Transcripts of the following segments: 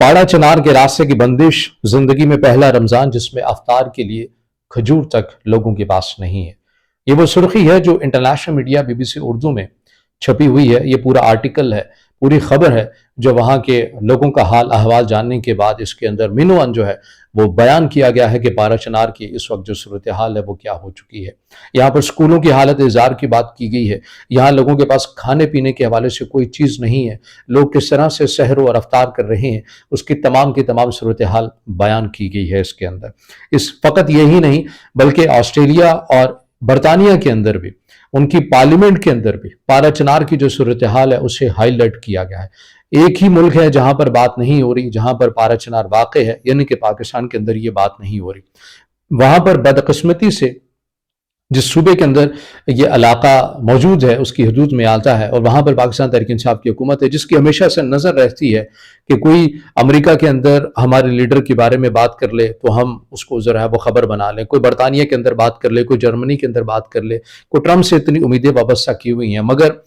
पाड़ा चनार के रास्ते की बंदिश, जिंदगी में पहला रमजान जिसमें अफ्तार के लिए खजूर तक लोगों के पास नहीं है। ये वो सुर्खी है जो इंटरनेशनल मीडिया बीबीसी उर्दू में छपी हुई है। ये पूरा आर्टिकल है, पूरी खबर है जो वहाँ के लोगों का हाल अहवाल जानने के बाद इसके अंदर मिनोअन जो है वो बयान किया गया है कि पाड़ा चनार की इस वक्त जो सूरत हाल है वो क्या हो चुकी है। यहाँ पर स्कूलों की हालत इज़ार की बात की गई है। यहाँ लोगों के पास खाने पीने के हवाले से कोई चीज़ नहीं है। लोग किस तरह से सहर और अफ्तार कर रहे हैं उसकी तमाम की तमाम सूरत हाल बयान की गई है इसके अंदर। इस फ़कत यही नहीं बल्कि ऑस्ट्रेलिया और बरतानिया के अंदर भी, उनकी पार्लियामेंट के अंदर भी पाड़ा चनार की जो सूरत हाल है उसे हाईलाइट किया गया है। एक ही मुल्क है जहां पर बात नहीं हो रही, जहां पर पाड़ा चनार वाक़ है, यानी कि पाकिस्तान के अंदर ये बात नहीं हो रही। वहां पर बदकिस्मती से जिस सूबे के अंदर ये इलाका मौजूद है उसकी हदूद में आता है और वहाँ पर पाकिस्तान तहरीक इंसाफ की हुकूमत है जिसकी हमेशा से नज़र रहती है कि कोई अमेरिका के अंदर हमारे लीडर के बारे में बात कर ले तो हम उसको ज़रा वो ख़बर बना लें, कोई बरतानिया के अंदर बात कर ले, कोई जर्मनी के अंदर बात कर ले, कोई ट्रम्प से इतनी उम्मीदें वाबस्ता की हुई हैं। मगर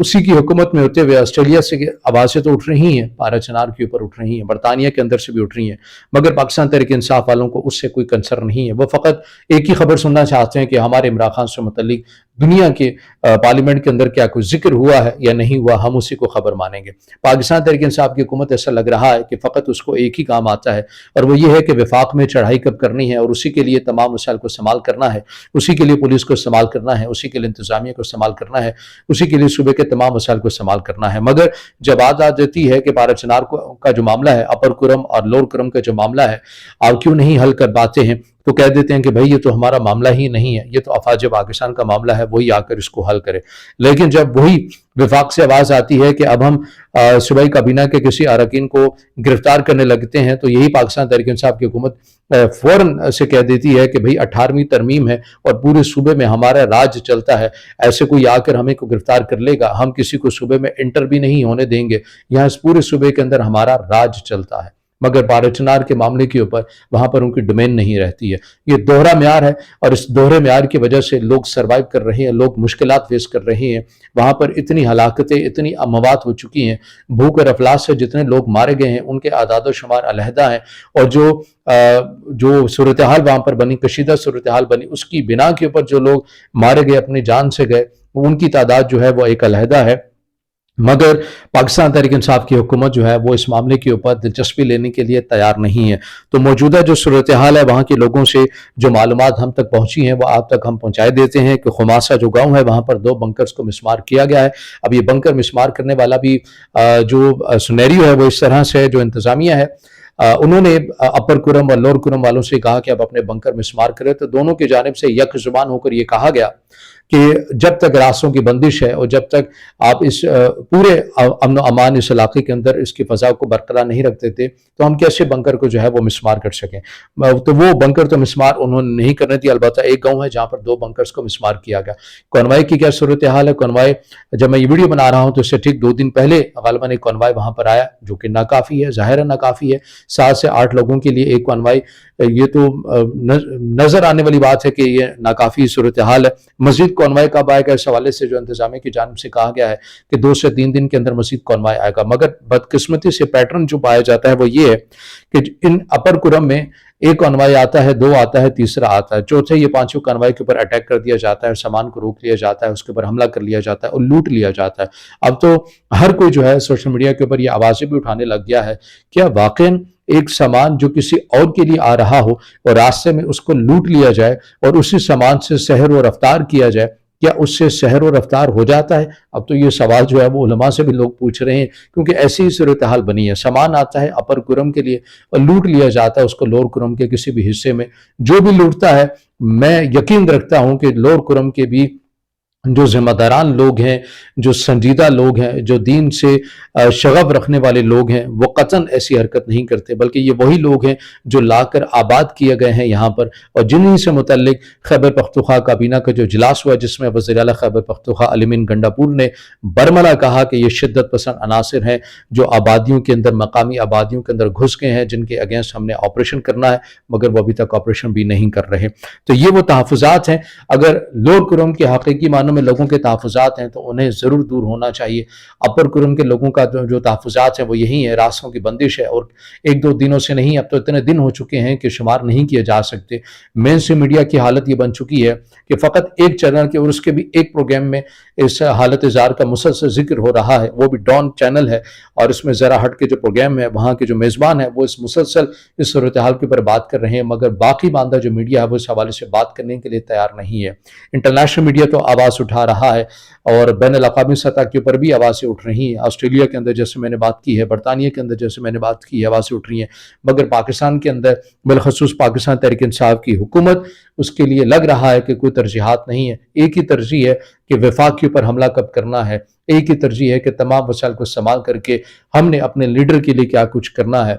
उसी की हुकूमत में होते हुए ऑस्ट्रेलिया से आवाज़ें तो उठ रही हैं, पाड़ा चनार के ऊपर उठ रही हैं, बरतानिया के अंदर से भी उठ रही हैं, मगर पाकिस्तान तहरीक इंसाफ वालों को उससे कोई कंसर्न नहीं है। वो फ़कत एक ही खबर सुनना चाहते हैं कि हमारे इमरान खान से मुतल्लिक दुनिया के पार्लियामेंट के अंदर क्या कुछ जिक्र हुआ है या नहीं हुआ, हम उसी को खबर मानेंगे। पाकिस्तान तहरीक इंसाफ की हुकूमत ऐसा लग रहा है कि फ़कत उसको एक ही काम आता है और वो ये है कि वफाक में चढ़ाई कब करनी है और उसी के लिए तमाम वसाइल को इस्तेमाल करना है, उसी के लिए पुलिस को इस्तेमाल करना है, उसी के लिए इंतजामिया को इस्तेमाल करना है, उसी के लिए सूबे के तमाम वसाइल को इस्तेमाल करना है। मगर जब बात आ जाती है कि पाड़ा चनार का जो मामला है, अपर कुरम और लोअर कुरम का जो मामला है, आप क्यों नहीं हल कर पाते हैं, तो कह देते हैं कि भाई ये तो हमारा मामला ही नहीं है, ये तो अफवाज पाकिस्तान का मामला है, वही आकर इसको हल करे। लेकिन जब वही विफाक से आवाज़ आती है कि अब हम सूबाई काबीना के किसी अरकान को गिरफ्तार करने लगते हैं तो यही पाकिस्तान तहरीक इंसाफ की हुकूमत फौरन से कह देती है कि भाई 18वीं तरमीम है और पूरे सूबे में हमारा राज चलता है, ऐसे कोई आकर हमें को गिरफ्तार कर लेगा, हम किसी को सूबे में इंटर भी नहीं होने देंगे, यहाँ इस पूरे सूबे के अंदर हमारा राज चलता है। मगर पाड़ा चनार के मामले के ऊपर वहां पर उनकी डोमेन नहीं रहती है। ये दोहरा म्यार है और इस दोहरे म्यार की वजह से लोग सर्वाइव कर रहे हैं, लोग मुश्किलात फेस कर रहे हैं। वहां पर इतनी हलाकतें, इतनी अमवात हो चुकी हैं, भूख और अफलास से जितने लोग मारे गए हैं उनके आदाद शुमार अलहदा हैं और जो सूरत हाल वहां पर बनी, कशीदा सूरत हाल बनी, उसकी बिना के ऊपर जो लोग मारे गए, अपनी जान से गए, उनकी तादाद जो है वो एक अलहदा है। मगर पाकिस्तान तहरीक इंसाफ की हुकूमत जो है वो इस मामले के ऊपर दिलचस्पी लेने के लिए तैयार नहीं है। तो मौजूदा जो सूरत हाल है वहाँ के लोगों से जो मालूमात हम तक पहुँची हैं वो आप तक हम पहुँचाए देते हैं कि खुमासा जो गांव है वहाँ पर 2 बंकर्स को मिसमार किया गया है। अब ये बंकर मिसमार करने वाला भी जो सुनेरियो है वो इस तरह से है, जो इंतजामिया है उन्होंने अपर कुरम और लोअर कुरम वालों से कहा कि अब अपने बंकर मिसमार करें, तो दोनों की जानिब से यक जुबान होकर ये कहा गया कि जब तक रास्तों की बंदिश है और जब तक आप इस पूरे अमन अमान इस इलाके के अंदर इसकी फ़ज़ा को बरकरार नहीं रखते थे तो हम कैसे बंकर को जो है वो मिसमार कर सकें। तो वो बंकर तो मिसमार उन्होंने नहीं करने दी। अलबत्ता एक गांव है जहाँ पर 2 बंकर्स को मिसमार किया गया। कॉन्वाई की क्या सूरत हाल है? कॉन्वाई, जब मैं ये वीडियो बना रहा हूँ तो इससे ठीक 2 दिन पहले ग़ालिबन एक कॉन्वाई वहाँ पर आया जो कि नाकाफ़ी है, ज़ाहिर है नाकाफ़ी है। 7 से 8 लोगों के लिए एक कॉन्वाई, ये तो नज़र आने वाली बात है कि ये नाकाफ़ी सूरत हाल है। मस्जिद कॉन्वाई कब आएगा, इस हवाले से जो इंतजामिया की जानिब से कहा गया है कि 2 से 3 दिन के अंदर मस्जिद कॉन्वाई आएगा। मगर बदकिस्मती से पैटर्न जो पाया जाता है वो ये है कि इन अपर कुरम में एक कॉन्वाई आता है, 2 आता है, तीसरा आता है, चौथे ये 5वें कॉन्वाई के ऊपर अटैक कर दिया जाता है, सामान को रोक लिया जाता है, उसके ऊपर हमला कर लिया जाता है और लूट लिया जाता है। अब तो हर कोई जो है सोशल मीडिया के ऊपर ये आवाज़ें भी उठाने लग गया है, क्या वाकई एक सामान जो किसी और के लिए आ रहा हो और रास्ते में उसको लूट लिया जाए और उसी सामान से सहर और रफ्तार किया जाए, क्या उससे सहर और रफ्तार हो जाता है? अब तो ये सवाल जो है वो उलमा से भी लोग पूछ रहे हैं क्योंकि ऐसी ही सूरत हाल बनी है। सामान आता है अपर कुरम के लिए और लूट लिया जाता है उसको लोअर कुरम के किसी भी हिस्से में। जो भी लूटता है, मैं यकीन रखता हूं कि लोअर कुरम के भी जो जिम्मेदारान लोग हैं, जो संजीदा लोग हैं, जो दीन से शगफ रखने वाले लोग हैं, वो कतन ऐसी हरकत नहीं करते, बल्कि ये वही लोग हैं जो लाकर आबाद किए गए हैं यहाँ पर और जिन्हीं से मुतल्लिक खैबर पख्तूनख्वा काबीना का जो इजलास हुआ जिसमें वज़ीर आला खैबर पख्तूनख्वा अली गंडापुर ने बरमला कहा कि ये शिद्दत पसंद अनासिर हैं जो आबादियों के अंदर, मकामी आबादियों के अंदर घुस गए हैं, जिनके अगेंस्ट हमने ऑपरेशन करना है, मगर वो अभी तक ऑपरेशन भी नहीं कर रहे। तो ये वो तहफ़्फ़ुज़ात हैं। अगर लोअर कुरम के हकीकी मानों میں لوگوں کے تحفظات ہیں تو انہیں ضرور دور ہونا چاہیے۔ اپر کرم کے لوگوں کا جو تحفظات ہیں وہ یہی ہیں، راستوں کی بندش ہے، اور ایک دو دنوں سے نہیں، اب تو اتنے دن ہو چکے ہیں کہ شمار نہیں کیے جا سکتے۔ مین اسٹریم میڈیا کی حالت یہ بن چکی ہے کہ فقط ایک چینل کے، اور اس کے بھی ایک پروگرام میں اس حالت زار کا مسلسل ذکر ہو رہا ہے، وہ بھی ڈان چینل ہے، اور اس میں ذرا ہٹ کے جو پروگرام ہے وہاں کے جو میزبان ہیں وہ اس مسلسل اس صورتحال کے اوپر بات کر رہے ہیں، مگر باقی باندھا جو میڈیا ہے وہ اس حوالے سے بات کرنے کے لیے تیار نہیں ہے۔ انٹرنیشنل میڈیا تو آواز اٹھا رہا ہے، اور بین الاقوامی سطح کے اوپر بھی آوازیں اٹھ رہی ہیں۔ آسٹریلیا کے اندر جیسے میں نے بات کی ہے، برطانیہ کے اندر جیسے میں نے بات کی ہے، آوازیں اٹھ رہی ہیں، مگر پاکستان کے اندر بالخصوص پاکستان تحریک انصاف کی حکومت، اس کے لیے لگ رہا ہے کہ کوئی ترجیحات نہیں ہے۔ ایک ہی ترجیح ہے کہ وفاق کے اوپر حملہ کب کرنا ہے، ایک ہی ترجیح ہے کہ تمام وسائل کو استعمال کر کے ہم نے اپنے لیڈر کے لیے کیا کچھ کرنا ہے۔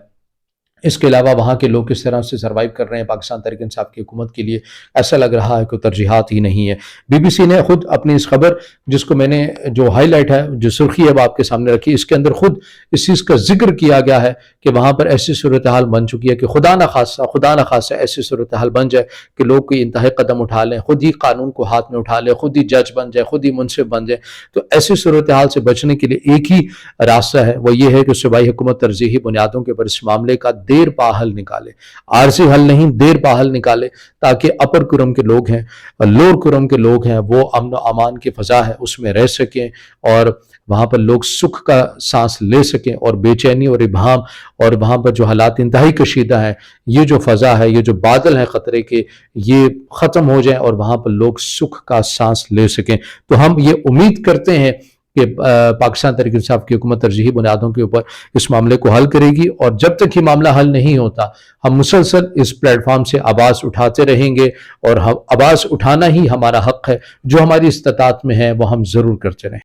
اس کے علاوہ وہاں کے لوگ کس طرح سے سروائیو کر رہے ہیں پاکستان تحریک انصاف کی حکومت کے لیے، ایسا لگ رہا ہے کہ ترجیحات ہی نہیں ہے۔ بی بی سی نے خود اپنی اس خبر، جس کو میں نے جو ہائی لائٹ ہے، جو سرخی ہے وہ آپ کے سامنے رکھی، اس کے اندر خود اس چیز کا ذکر کیا گیا ہے کہ وہاں پر ایسی صورتحال بن چکی ہے کہ خدا نہ خاصہ ایسی صورتحال بن جائے کہ لوگ کوئی انتہائی قدم اٹھا لیں، خود ہی قانون کو ہاتھ میں اٹھا لیں، خود ہی جج بن جائے، خود ہی منصف بن جائے۔ تو ایسی صورتحال سے بچنے کے لیے ایک ہی راستہ ہے، وہ یہ ہے کہ صوبائی حکومت ترجیحی بنیادوں کے اوپر اس معاملے کا دیر پا حل نکالے، عارضی حل نہیں، دیر پا حل نکالے، تاکہ اپر کرم کے لوگ ہیں، لوور کرم کے لوگ ہیں، وہ امن و امان کی فضا ہے اس میں رہ سکیں، اور وہاں پر لوگ سکھ کا سانس لے سکیں، اور بے چینی اور ابہام، اور وہاں پر جو حالات انتہائی کشیدہ ہیں، یہ جو فضا ہے، یہ جو بادل ہیں خطرے کے، یہ ختم ہو جائیں اور وہاں پر لوگ سکھ کا سانس لے سکیں۔ تو ہم یہ امید کرتے ہیں کہ پاکستان تحریک انصاف کی حکومت ترجیحی بنیادوں کے اوپر اس معاملے کو حل کرے گی، اور جب تک یہ معاملہ حل نہیں ہوتا ہم مسلسل اس پلیٹ فارم سے آواز اٹھاتے رہیں گے، اور آواز اٹھانا ہی ہمارا حق ہے، جو ہماری استطاعت میں ہے وہ ہم ضرور کرتے رہیں۔